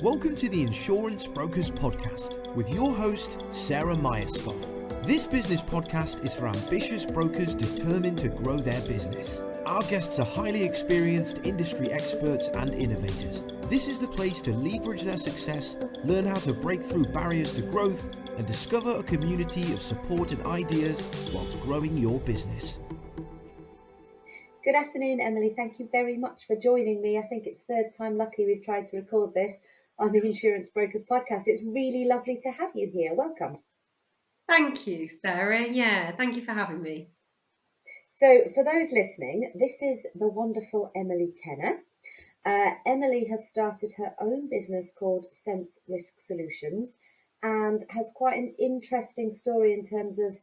Welcome to the Insurance Brokers Podcast with your host, Sarah Myerscough. This business podcast is for ambitious brokers determined to grow their business. Our guests are highly experienced industry experts and innovators. This is the place to leverage their success, learn how to break through barriers to growth, and discover a community of support and ideas whilst growing your business. Good afternoon, Emily. Thank you very much for joining me. I think it's third time lucky we've tried to record this on the Insurance Brokers Podcast. It's really lovely to have you here. Welcome. Thank you, Sarah. Yeah, thank you for having me. So for those listening, this is the wonderful Emily Kenna. Emily has started her own business called Sense Risk Solutions and has quite an interesting story in terms of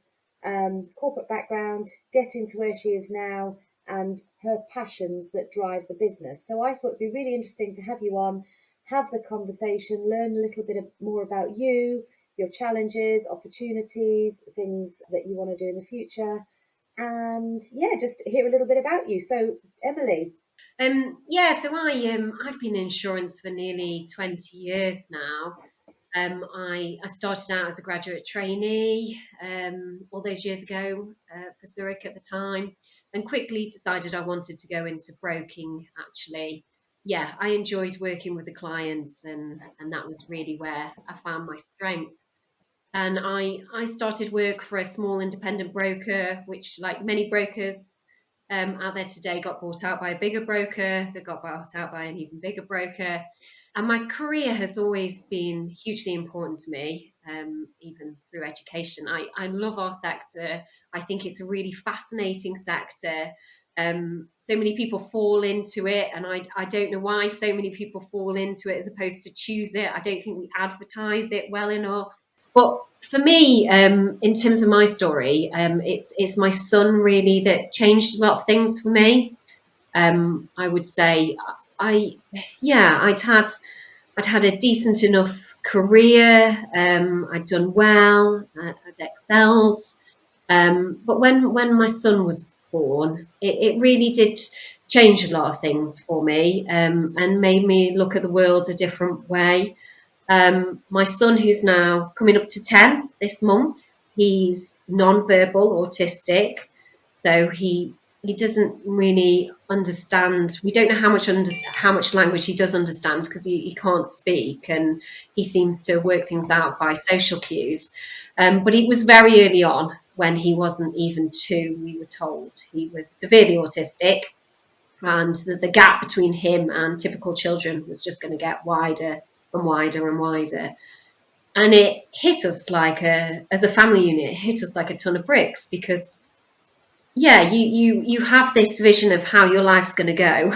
corporate background, getting to where she is now, and her passions that drive the business. So I thought it'd be really interesting to have you on, have the conversation, learn a little bit more about you, your challenges, opportunities, things that you want to do in the future, and just hear a little bit about you. So Emily. I've been in insurance for nearly 20 years now. I started out as a graduate trainee all those years ago for Zurich at the time, and quickly decided I wanted to go into broking, actually. Yeah, I enjoyed working with the clients, and that was really where I found my strength. And I started work for a small independent broker, which, like many brokers out there today, got bought out by a bigger broker that got bought out by an even bigger broker. And my career has always been hugely important to me, even through education. I love our sector. I think it's a really fascinating sector. So many people fall into it, and I don't know why so many people fall into it as opposed to choose it. I don't think we advertise it well enough. But for me, in terms of my story, it's my son really that changed a lot of things for me. I would say I'd had a decent enough career. I'd done well. I'd excelled. But when my son was born, it really did change a lot of things for me, and made me look at the world a different way. My son, who's now coming up to 10 this month, he's non-verbal autistic, so he doesn't really understand. We don't know how much language he does understand, because he can't speak, and he seems to work things out by social cues. But it was very early on, when he wasn't even 2, we were told he was severely autistic, and the gap between him and typical children was just going to get wider and wider and wider. And it hit us as a family unit, it hit us like a ton of bricks, because you have this vision of how your life's going to go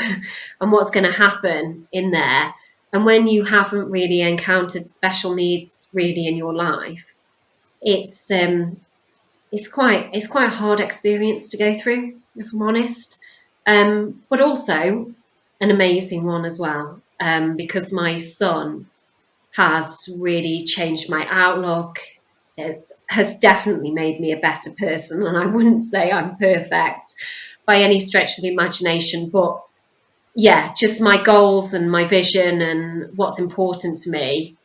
and what's going to happen in there. And when you haven't really encountered special needs really in your life, it's quite a hard experience to go through, if I'm honest. But also an amazing one as well, because my son has really changed my outlook. It has definitely made me a better person, and I wouldn't say I'm perfect by any stretch of the imagination, but just my goals and my vision and what's important to me,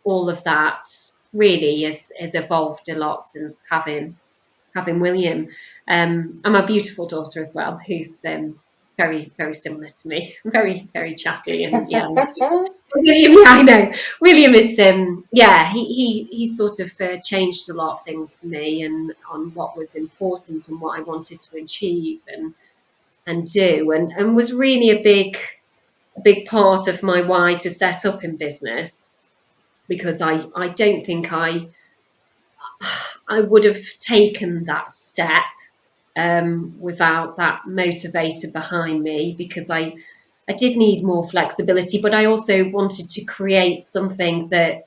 all of that really has evolved a lot since having William, and my beautiful daughter as well, who's very, very similar to me, very, very chatty, and William, I know. William is, he sort of changed a lot of things for me, and on what was important and what I wanted to achieve and do, and was really a big part of my why to set up in business, because I don't think I would have taken that step without that motivator behind me, because I did need more flexibility, but I also wanted to create something that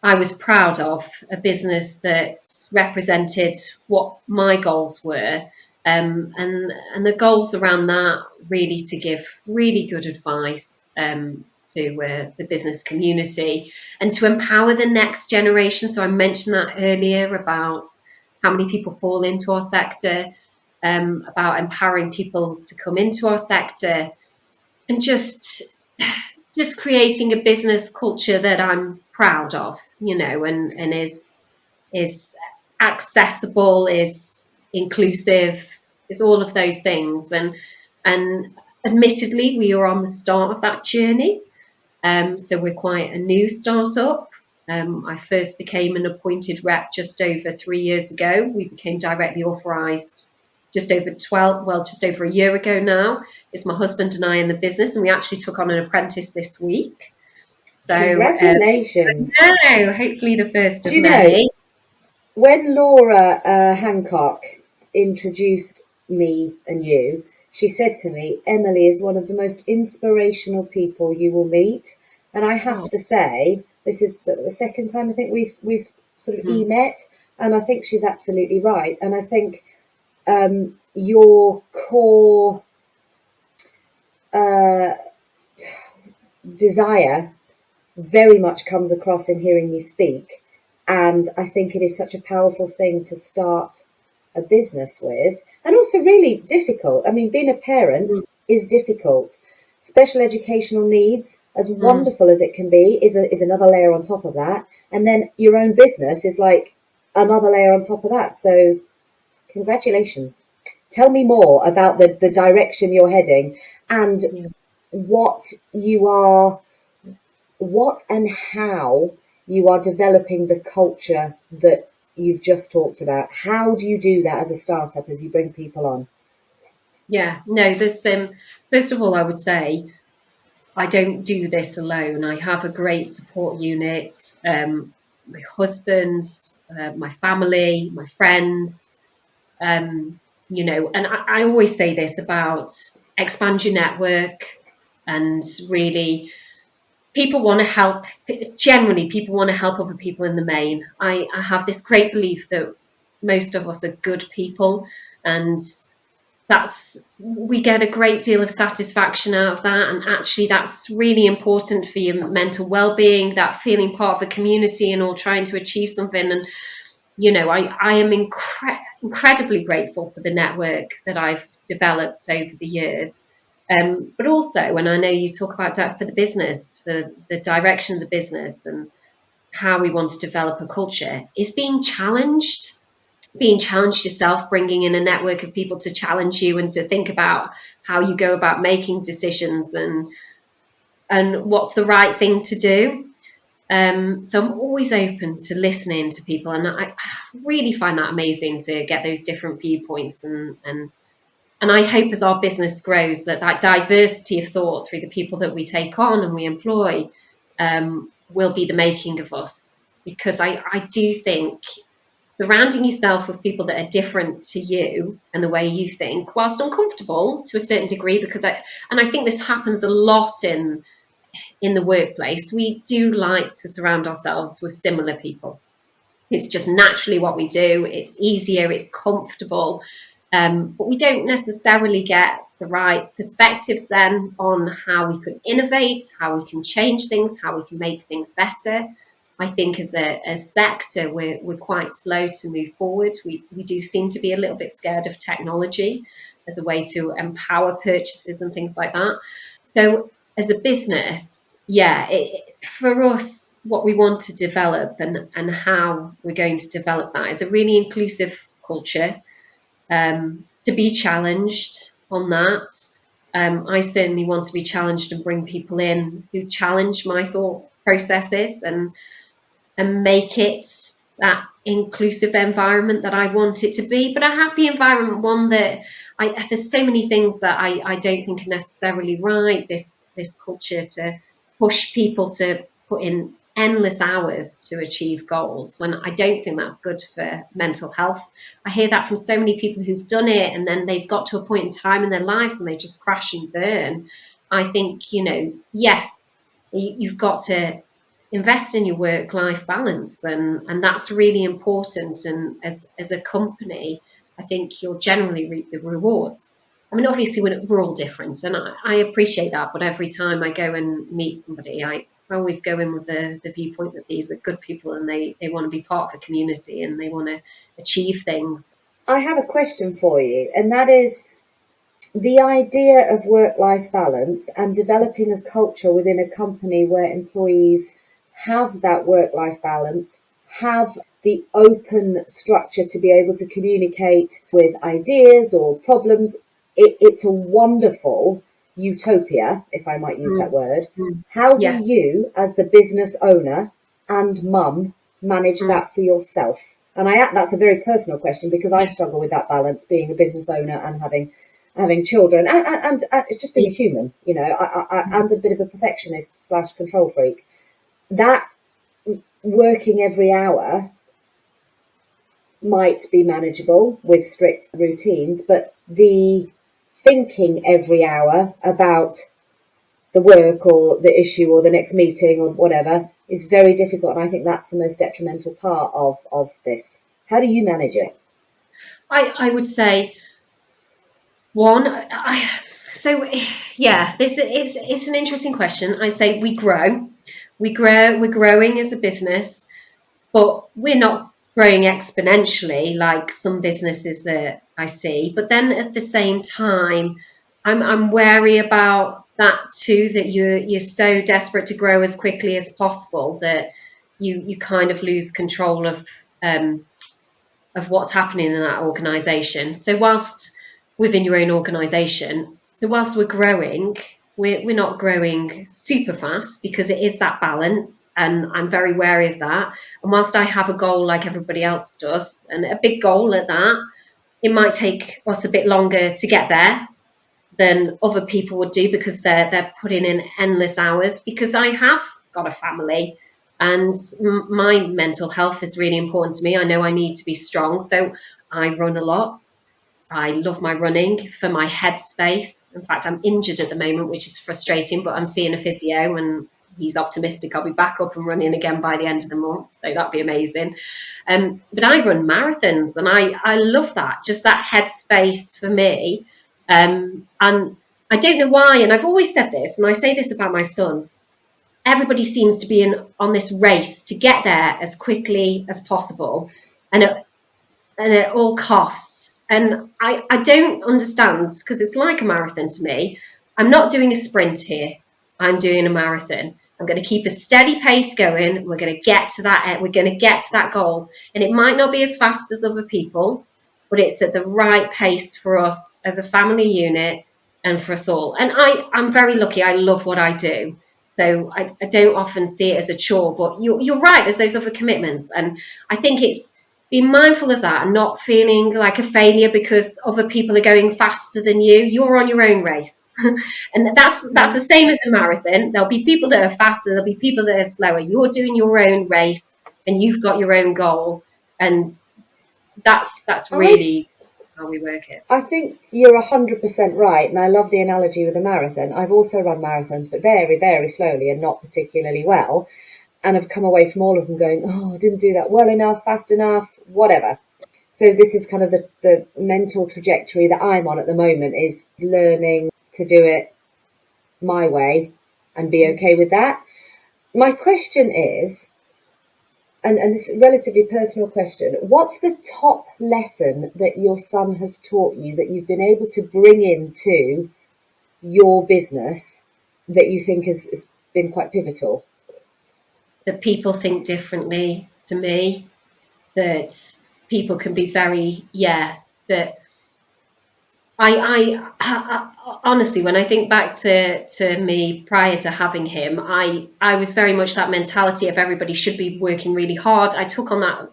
I was proud of, a business that represented what my goals were, and the goals around that really to give really good advice to the business community, and to empower the next generation. So I mentioned that earlier about how many people fall into our sector, about empowering people to come into our sector, and just just creating a business culture that I'm proud of, and is accessible, is inclusive, is all of those things. And admittedly, we are on the start of that journey. So we're quite a new startup. I first became an appointed rep just over 3 years ago. We became directly authorised just over a year ago now. It's my husband and I in the business, and we actually took on an apprentice this week. So Congratulations. hopefully the first Do of you know, many. when Laura Hancock introduced me and you, she said to me, Emily is one of the most inspirational people you will meet. And I have Oh, to say, this is the second time I think we've sort of mm, met, and I think she's absolutely right. And I think your core uh, desire very much comes across in hearing you speak. And I think it is such a powerful thing to start a business with, and also really difficult. I mean, being a parent mm, is difficult. Special educational needs, as mm. wonderful as it can be, is another layer on top of that. And then your own business is like another layer on top of that. So, congratulations. Tell me more about the direction you're heading and Yeah. what you are what and how you are developing the culture that you've just talked about. How do you do that as a startup as you bring people on? Yeah, no, there's first of all, I would say I don't do this alone. I have a great support unit, my husband, my family, my friends, and I always say this about expand your network, and really people want to help. Generally, people want to help other people in the main. I have this great belief that most of us are good people, and we get a great deal of satisfaction out of that, and actually that's really important for your mental well-being, that feeling part of a community and all trying to achieve something. And I am incredibly grateful for the network that I've developed over the years. But also, and I know you talk about that for the business, for the direction of the business and how we want to develop a culture, is being challenged yourself, bringing in a network of people to challenge you and to think about how you go about making decisions and what's the right thing to do. So I'm always open to listening to people, and I really find that amazing to get those different viewpoints, and I hope as our business grows that diversity of thought through the people that we take on and we employ will be the making of us, because I do think surrounding yourself with people that are different to you and the way you think, whilst uncomfortable to a certain degree, because I think this happens a lot in the workplace, we do like to surround ourselves with similar people. It's just naturally what we do. It's easier, it's comfortable, but we don't necessarily get the right perspectives then on how we can innovate, how we can change things, how we can make things better. I think as a sector, we're quite slow to move forward. We do seem to be a little bit scared of technology as a way to empower purchases and things like that. So as a business, yeah, for us, what we want to develop and how we're going to develop that is a really inclusive culture, to be challenged on that. I certainly want to be challenged and bring people in who challenge my thought processes and make it that inclusive environment that I want it to be, but a happy environment, one that there's so many things that I don't think are necessarily right. This culture to push people to put in endless hours to achieve goals, when I don't think that's good for mental health. I hear that from so many people who've done it and then they've got to a point in time in their lives and they just crash and burn. I think, yes, you've got to invest in your work-life balance, and that's really important. And as a company, I think you'll generally reap the rewards. I mean, obviously we're all different, and I appreciate that, but every time I go and meet somebody, I always go in with the viewpoint that these are good people and they want to be part of a community and they want to achieve things. I have a question for you, and that is, the idea of work-life balance and developing a culture within a company where employees have that work-life balance, have the open structure to be able to communicate with ideas or problems, it's a wonderful utopia, if I might use that Mm, word. mm. How do Yes. you, as the business owner and mum, manage Mm. that for yourself? And that's a very personal question because I Yeah. struggle with that balance, being a business owner and having children, and just being a human, and a bit of a perfectionist / control freak. That working every hour might be manageable with strict routines, but the thinking every hour about the work or the issue or the next meeting or whatever is very difficult. And I think that's the most detrimental part of this. How do you manage it? I would say one. So yeah, this it's an interesting question. I say we're growing as a business, but we're not growing exponentially like some businesses that I see. But then at the same time, I'm wary about that too. That you're so desperate to grow as quickly as possible that you kind of lose control of what's happening in that organisation. So whilst within your own organisation, so whilst we're growing, we're not growing super fast because it is that balance, and I'm very wary of that. And whilst I have a goal like everybody else does, and a big goal at that, it might take us a bit longer to get there than other people would do because they're putting in endless hours. Because I have got a family, and my mental health is really important to me. I know I need to be strong, so I run a lot. I love my running for my headspace. In fact, I'm injured at the moment, which is frustrating, but I'm seeing a physio and he's optimistic I'll be back up and running again by the end of the month. So that'd be amazing. But I run marathons and I love that, just that headspace for me. And I don't know why, and I've always said this, and I say this about my son. Everybody seems to be on this race to get there as quickly as possible, and at all costs. And I don't understand because it's like a marathon to me. I'm not doing a sprint here. I'm doing a marathon. I'm going to keep a steady pace going. We're going to get to that. We're going to get to that goal. And it might not be as fast as other people, but it's at the right pace for us as a family unit and for us all. And I'm very lucky. I love what I do. So I don't often see it as a chore, but you're right. There's those other commitments. And I think it's being mindful of that and not feeling like a failure because other people are going faster than you. You're on your own race. And that's the same as a marathon. There'll be people that are faster, there'll be people that are slower. You're doing your own race and you've got your own goal. And that's I really how we work it. I think you're 100% right, and I love the analogy with a marathon. I've also run marathons, but very, very slowly and not particularly well. And I've come away from all of them going, oh, I didn't do that well enough, fast enough, whatever. So this is kind of the mental trajectory that I'm on at the moment, is learning to do it my way and be okay with that. My question is, and this is a relatively personal question, what's the top lesson that your son has taught you that you've been able to bring into your business that you think has been quite pivotal? That people think differently to me, that people can be very, that I honestly, when I think back to me prior to having him, I was very much that mentality of everybody should be working really hard. I took on that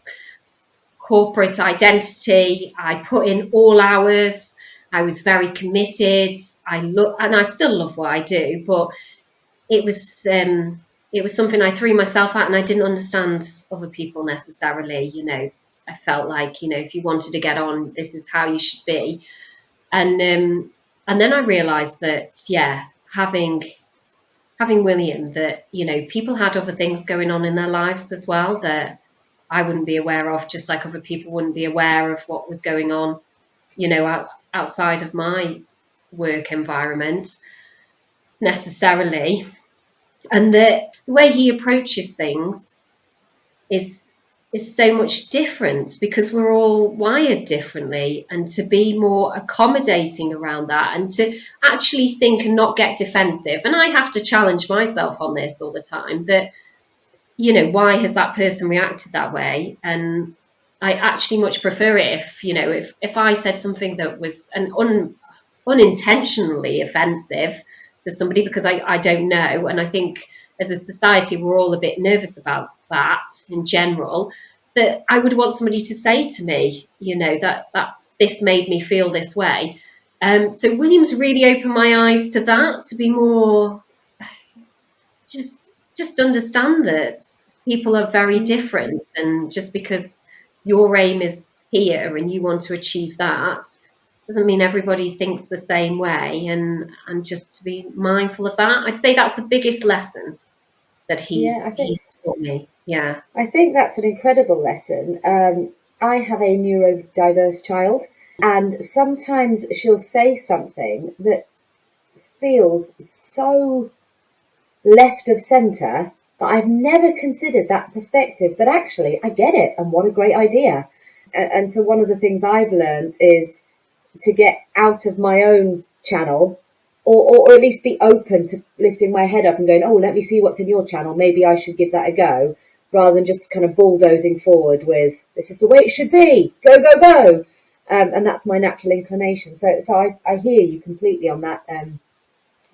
corporate identity. I put in all hours. I was very committed. And I still love what I do, but it was it was something I threw myself at, and I didn't understand other people necessarily. I felt like if you wanted to get on, this is how you should be. And then I realised that having William, that people had other things going on in their lives as well that I wouldn't be aware of, just like other people wouldn't be aware of what was going on, outside of my work environment necessarily. And the way he approaches things is is so much different because we're all wired differently, and to be more accommodating around that and to actually think and not get defensive. And I have to challenge myself on this all the time, that, why has that person reacted that way? And I actually much prefer it if I said something that was unintentionally offensive to somebody, because I don't know. And I think as a society, we're all a bit nervous about that in general, that I would want somebody to say to me, that this made me feel this way. So Williams really opened my eyes to that, to be more just understand that people are very different, and just because your aim is here and you want to achieve that doesn't mean everybody thinks the same way, and just to be mindful of that. I'd say that's the biggest lesson that Yeah, he's taught me. Yeah. I think that's an incredible lesson. I have a neurodiverse child, and sometimes she'll say something that feels so left of centre that I've never considered that perspective. But actually, I get it, and what a great idea. And so, one of the things I've learned is to get out of my own channel, or at least be open to lifting my head up and going, oh, let me see what's in your channel. Maybe I should give that a go, rather than just kind of bulldozing forward with, this is the way it should be. Go, go, go. And that's my natural inclination. So I hear you completely on that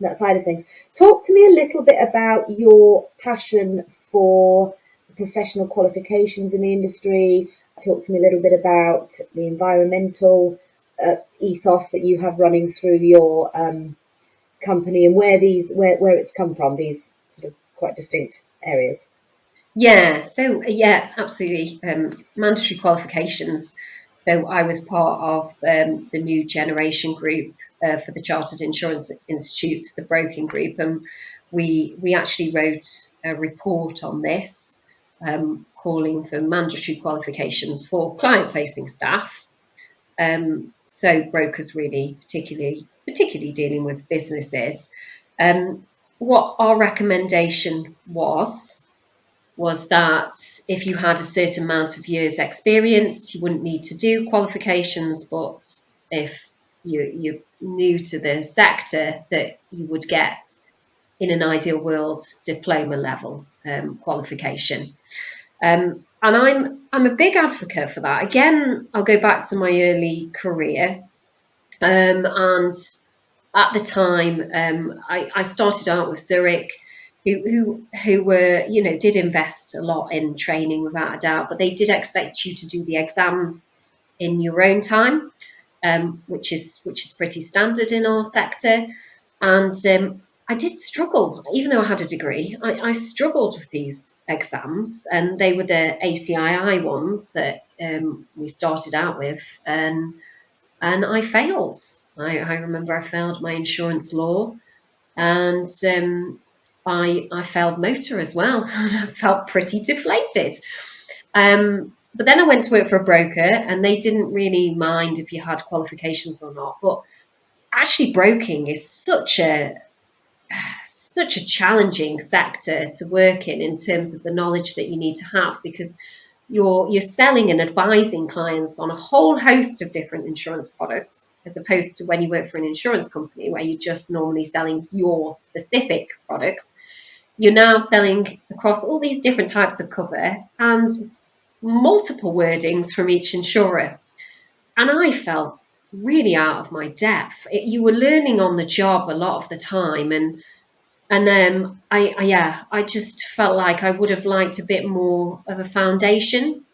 that side of things. Talk to me a little bit about your passion for professional qualifications in the industry. Talk to me a little bit about the environmental ethos that you have running through your company, and where it's come from, these sort of quite distinct areas. Yeah, so yeah, absolutely. Mandatory qualifications. So I was part of the new generation group for the Chartered Insurance Institute, the broking group, and we actually wrote a report on this, calling for mandatory qualifications for client-facing staff. So brokers really, particularly dealing with businesses. What our recommendation was that if you had a certain amount of years experience, you wouldn't need to do qualifications, but if you're new to the sector, that you would get, in an ideal world, diploma level qualification. And I'm a big advocate for that. Again, I'll go back to my early career, and at the time, I started out with Zurich, who were, did invest a lot in training, without a doubt, but they did expect you to do the exams in your own time, which is pretty standard in our sector. And I did struggle, even though I had a degree. I struggled with these exams, and they were the ACII ones that we started out with, and I failed. I remember I failed my insurance law, and I failed motor as well. I felt pretty deflated. But then I went to work for a broker, and they didn't really mind if you had qualifications or not. But actually, broking is such a challenging sector to work in terms of the knowledge that you need to have, because you're selling and advising clients on a whole host of different insurance products, as opposed to when you work for an insurance company where you're just normally selling your specific products. You're now selling across all these different types of cover and multiple wordings from each insurer. And I felt really out of my depth. You were learning on the job a lot of the time, and I just felt like I would have liked a bit more of a foundation.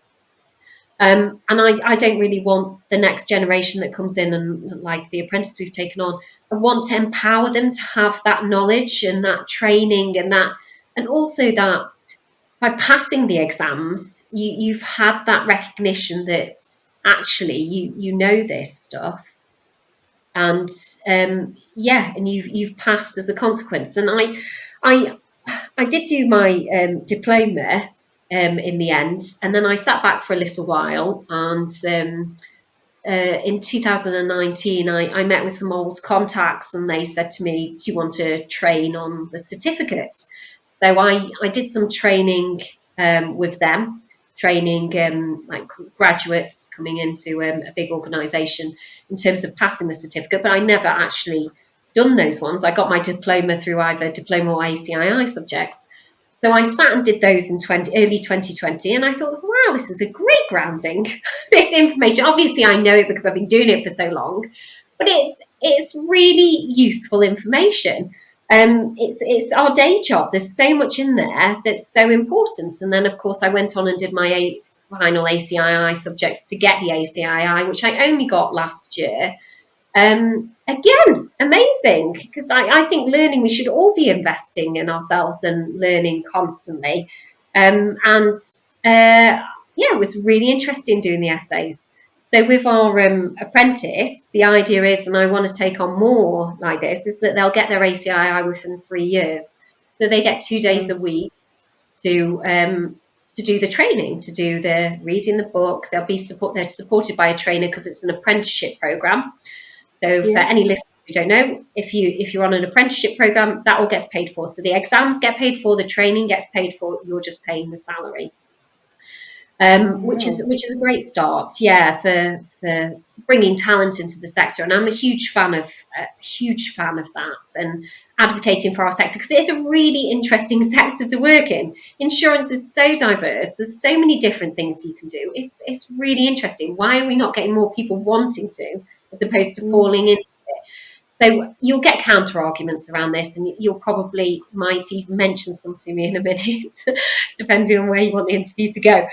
And I don't really want the next generation that comes in, and like the apprentice we've taken on, I want to empower them to have that knowledge and that training, and also that by passing the exams, you've had that recognition that actually you know this stuff, and and you've passed as a consequence. And I did do my diploma in the end, and then I sat back for a little while, and in 2019 I met with some old contacts, and they said to me, do you want to train on the certificate? So I did some training with them, training like graduates coming into a big organisation in terms of passing the certificate, but I never actually done those ones. I got my diploma through either diploma or ACII subjects. So I sat and did those in early 2020, and I thought, wow, this is a great grounding. This information, obviously I know it because I've been doing it for so long, but it's really useful information. It's our day job. There's so much in there that's so important. And then, of course, I went on and did my final ACII subjects to get the ACII, which I only got last year. Again, amazing, because I think learning, we should all be investing in ourselves and learning constantly. Yeah, it was really interesting doing the essays. So with our apprentice, the idea is, and I want to take on more like this, is that they'll get their ACII within 3 years. So they get 2 days a week to do the training, to do the reading the book. They're supported by a trainer because it's an apprenticeship program. So for any listeners who don't know, if you're on an apprenticeship program, that all gets paid for. So the exams get paid for, the training gets paid for. You're just paying the salary. Which is a great start, for bringing talent into the sector, and I'm a huge fan of that, and advocating for our sector because it is a really interesting sector to work in. Insurance is so diverse. There's so many different things you can do. It's really interesting. Why are we not getting more people wanting to, as opposed to falling into it? So you'll get counter arguments around this, and you'll probably might even mention some to me in a minute, depending on where you want the interview to go.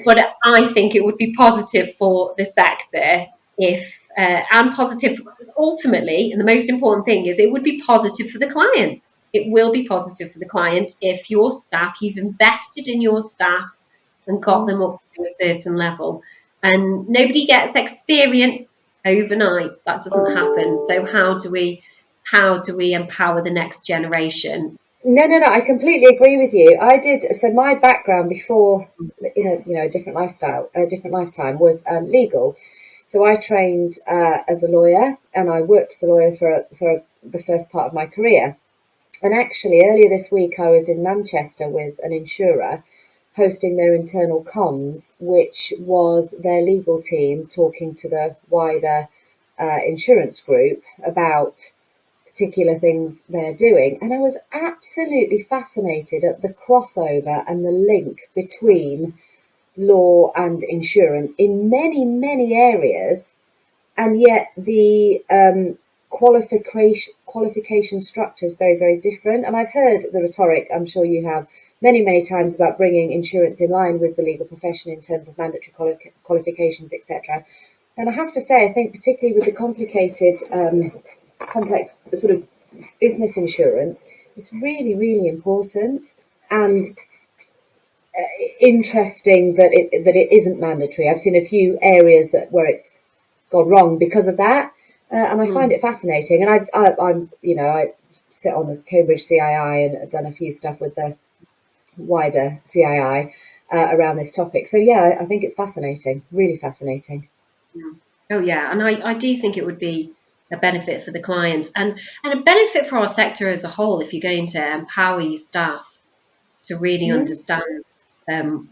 But I think it would be positive for the sector and positive, because ultimately, and the most important thing is, it would be positive for the clients. It will be positive for the clients if your staff, you've invested in your staff and got them up to a certain level. And nobody gets experience overnight. That doesn't happen. So how do we empower the next generation? No, I completely agree with you. So my background before, a different lifestyle, a different lifetime, was legal. So I trained as a lawyer, and I worked as a lawyer for the first part of my career. And actually, earlier this week, I was in Manchester with an insurer hosting their internal comms, which was their legal team talking to the wider insurance group about particular things they're doing. And I was absolutely fascinated at the crossover and the link between law and insurance in many, many areas. And yet the qualification structure is very, very different. And I've heard the rhetoric, I'm sure you have, many, many times about bringing insurance in line with the legal profession in terms of mandatory qualifications, etc. And I have to say, I think particularly with the complex sort of business insurance, it's really, really important and interesting that it isn't mandatory. I've seen a few areas where it's gone wrong because of that, and I find it fascinating. And I sit on the Cambridge CII and have done a few stuff with the wider CII around this topic. So yeah, I think it's fascinating, really fascinating. Oh yeah, and I do think it would be a benefit for the client and a benefit for our sector as a whole if you're going to empower your staff to really understand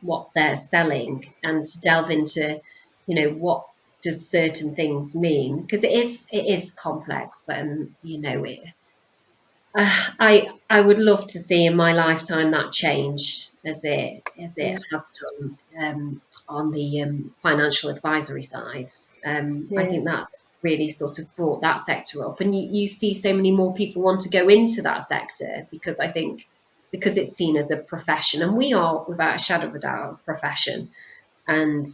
what they're selling and to delve into, what does certain things mean, because it is complex, and I would love to see in my lifetime that change as it has done on the financial advisory side. I think that really sort of brought that sector up, and you see so many more people want to go into that sector because it's seen as a profession, and we are, without a shadow of a doubt, a profession. And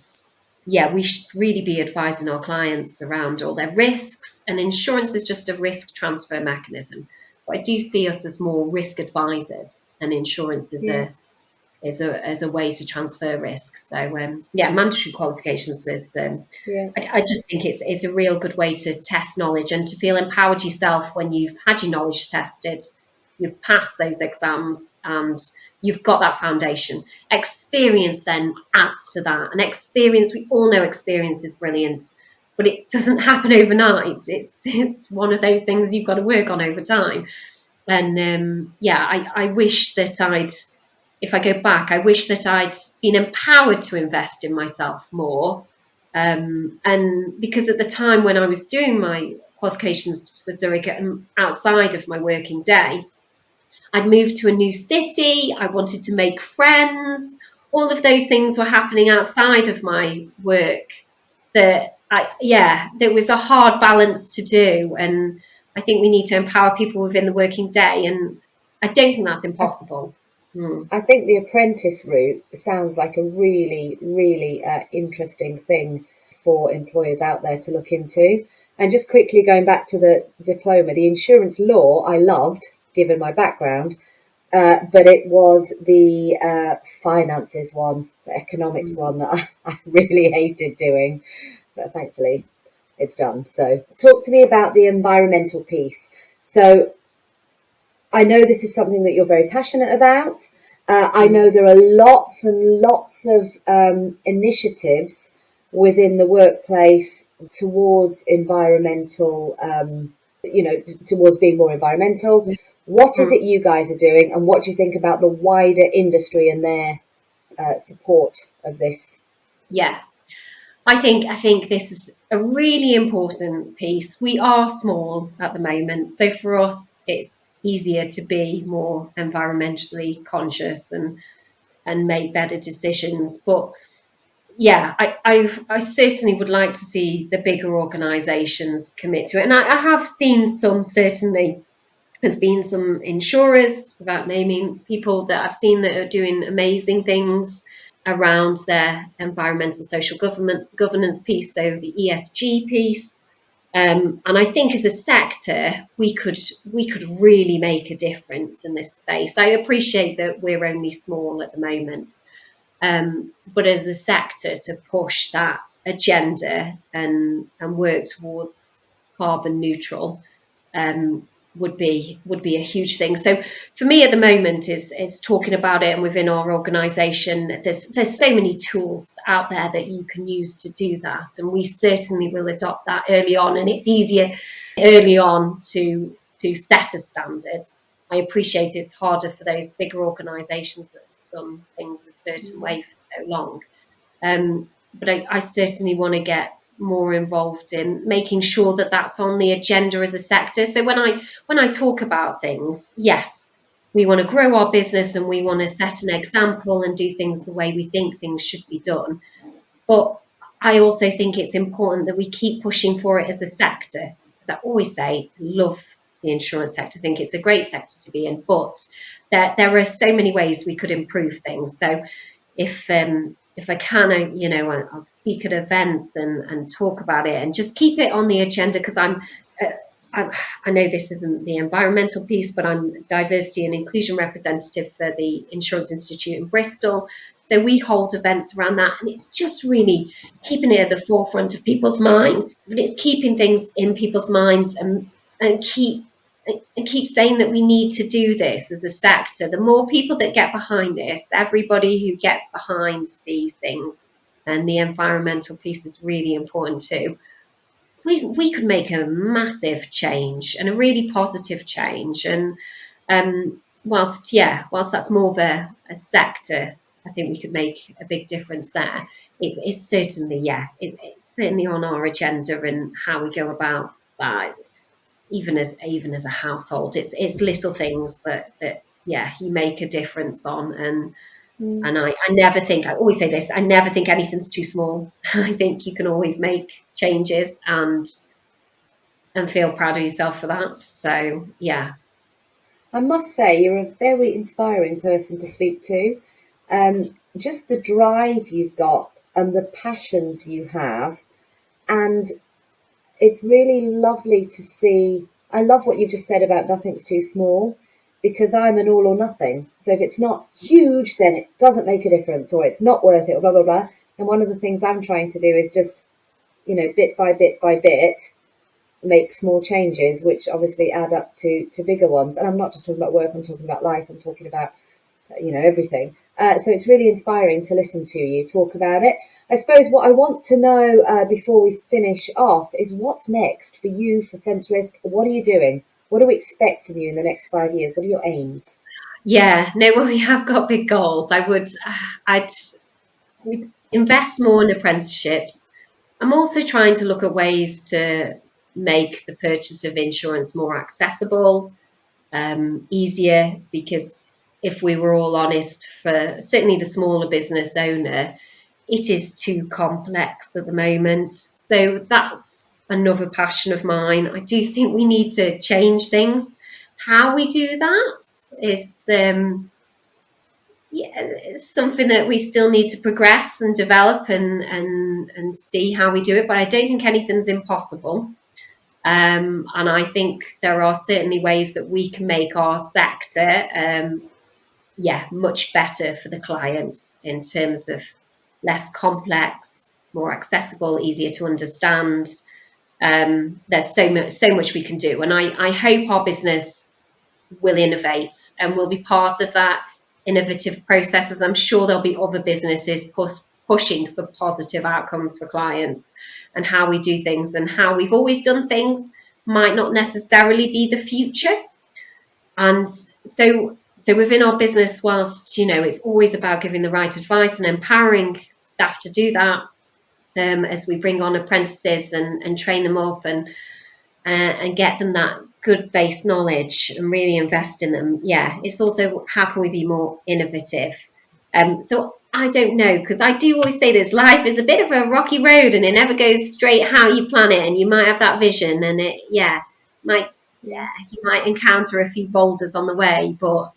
yeah, we should really be advising our clients around all their risks, and insurance is just a risk transfer mechanism. But I do see us as more risk advisors, and insurance is a way to transfer risk. So mandatory qualifications is I just think it's a real good way to test knowledge and to feel empowered yourself when you've had your knowledge tested, you've passed those exams, and you've got that foundation. Experience then adds to that. And experience, we all know experience is brilliant, but it doesn't happen overnight. It's one of those things you've got to work on over time. And I wish that if I go back, I wish that I'd been empowered to invest in myself more. And because at the time when I was doing my qualifications for surrogate outside of my working day, I'd moved to a new city. I wanted to make friends. All of those things were happening outside of my work. There was a hard balance to do. And I think we need to empower people within the working day. And I don't think that's impossible. I think the apprentice route sounds like a really, really interesting thing for employers out there to look into. And just quickly going back to the diploma, the insurance law I loved, given my background, but it was the finances one, the economics one that I really hated doing. But thankfully, it's done. So talk to me about the environmental piece. So I know this is something that you're very passionate about. I know there are lots and lots of initiatives within the workplace towards environmental, towards being more environmental. What is it you guys are doing, and what do you think about the wider industry and their support of this? Yeah, I think this is a really important piece. We are small at the moment, so for us, it's easier to be more environmentally conscious and make better decisions. But yeah, I certainly would like to see the bigger organisations commit to it, and I have seen some. Certainly, there's been some insurers, without naming people, that I've seen that are doing amazing things around their environmental social governance piece, so the ESG piece. And I think as a sector, we could really make a difference in this space. I appreciate that we're only small at the moment, but as a sector, to push that agenda and work towards carbon neutral would be a huge thing. So for me at the moment is talking about it, and within our organisation, there's so many tools out there that you can use to do that, and we certainly will adopt that early on. And it's easier early on to set a standard. I appreciate it's harder for those bigger organisations that have done things a certain way for so long. But I certainly want to get more involved in making sure that that's on the agenda as a sector. So when I talk about things, yes, we want to grow our business and we want to set an example and do things the way we think things should be done. But I also think it's important that we keep pushing for it as a sector. As I always say, I love the insurance sector, I think it's a great sector to be in, but there are so many ways we could improve things. So if I can, I'll speak at events and talk about it and just keep it on the agenda, because I know this isn't the environmental piece, but I'm diversity and inclusion representative for the Insurance Institute in Bristol. So we hold events around that, and it's just really keeping it at the forefront of people's minds. But it's keeping things in people's minds and keep saying that we need to do this as a sector. The more people that get behind this, everybody who gets behind these things, and the environmental piece is really important too, we could make a massive change and a really positive change. And whilst that's more of a sector, I think we could make a big difference there. It's certainly, it's certainly on our agenda and how we go about that. Even as a household, it's little things that you make a difference on. And I never think, I always say this, I never think anything's too small. I think you can always make changes and feel proud of yourself for that. So yeah. I must say, you're a very inspiring person to speak to. Just the drive you've got and the passions you have, and it's really lovely to see. I love what you've just said about nothing's too small, because I'm an all or nothing. So if it's not huge, then it doesn't make a difference, or it's not worth it, or blah, blah, blah. And one of the things I'm trying to do is just, bit by bit by bit, make small changes, which obviously add up to bigger ones. And I'm not just talking about work, I'm talking about life, I'm talking about everything. So it's really inspiring to listen to you talk about it. I suppose what I want to know before we finish off is what's next for you for Sense Risk. What are you doing? What do we expect from you in the next 5 years? What are your aims? Yeah, no, well, we have got big goals. I'd we'd invest more in apprenticeships. I'm also trying to look at ways to make the purchase of insurance more accessible, easier, because if we were all honest, for certainly the smaller business owner, it is too complex at the moment. So that's another passion of mine. I do think we need to change things. How we do that is yeah, it's something that we still need to progress and develop and see how we do it. But I don't think anything's impossible. And I think there are certainly ways that we can make our sector, much better for the clients in terms of less complex, more accessible, easier to understand. There's so much we can do, and I hope our business will innovate and will be part of that innovative processes. I'm sure there'll be other businesses pushing for positive outcomes for clients, and how we do things and how we've always done things might not necessarily be the future. And so within our business, whilst it's always about giving the right advice and empowering staff to do that, as we bring on apprentices and train them up and get them that good base knowledge and really invest in them. Yeah, it's also how can we be more innovative? So I don't know, because I do always say this: life is a bit of a rocky road, and it never goes straight how you plan it. And you might have that vision, and you might encounter a few boulders on the way, but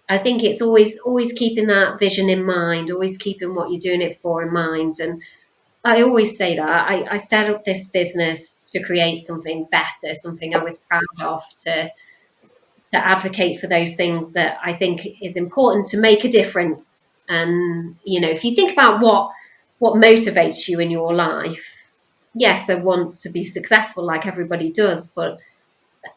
I think it's always keeping that vision in mind, always keeping what you're doing it for in mind. And I always say that I set up this business to create something better, something I was proud of, to advocate for those things that I think is important to make a difference. And if you think about what motivates you in your life, yes, I want to be successful like everybody does, but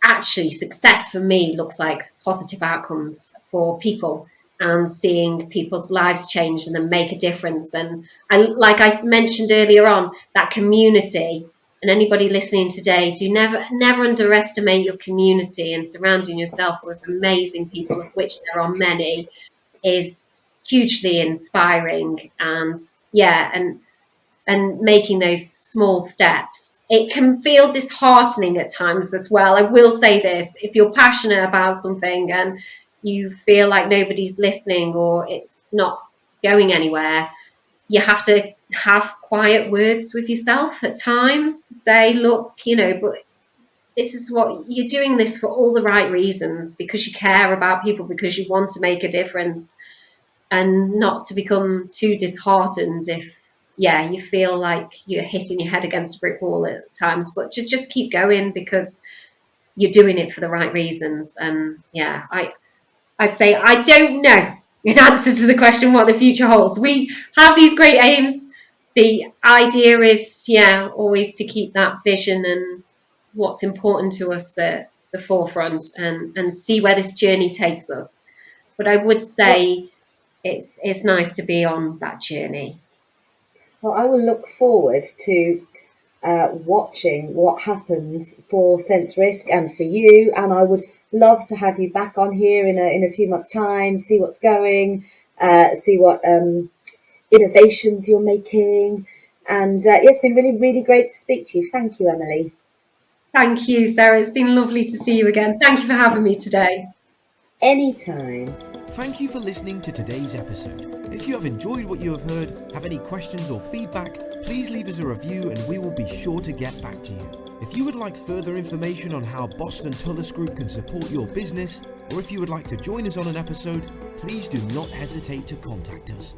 actually success for me looks like positive outcomes for people and seeing people's lives change and then make a difference. And like I mentioned earlier on, that community, and anybody listening today, do never underestimate your community, and surrounding yourself with amazing people, of which there are many, is hugely inspiring. And and making those small steps. It can feel disheartening at times as well. I will say this: if you're passionate about something and you feel like nobody's listening or it's not going anywhere, you have to have quiet words with yourself at times to say, look, but this is what you're doing this for all the right reasons, because you care about people, because you want to make a difference, and not to become too disheartened if you feel like you're hitting your head against a brick wall at times, but to just keep going because you're doing it for the right reasons. And I'd say I don't know in answer to the question what the future holds. We have these great aims. The idea is always to keep that vision and what's important to us at the forefront, and see where this journey takes us. But I would say it's nice to be on that journey. Well, I will look forward to watching what happens for Sense Risk and for you, and I would love to have you back on here in a few months' time, see what's going, see what innovations you're making. And it's been really, really great to speak to you. Thank you, Emily. Thank you, Sarah. It's been lovely to see you again. Thank you for having me today. Anytime. Thank you for listening to today's episode. If you have enjoyed what you have heard, have any questions or feedback, please leave us a review and we will be sure to get back to you. If you would like further information on how Boston Tullis Group can support your business, or if you would like to join us on an episode, please do not hesitate to contact us.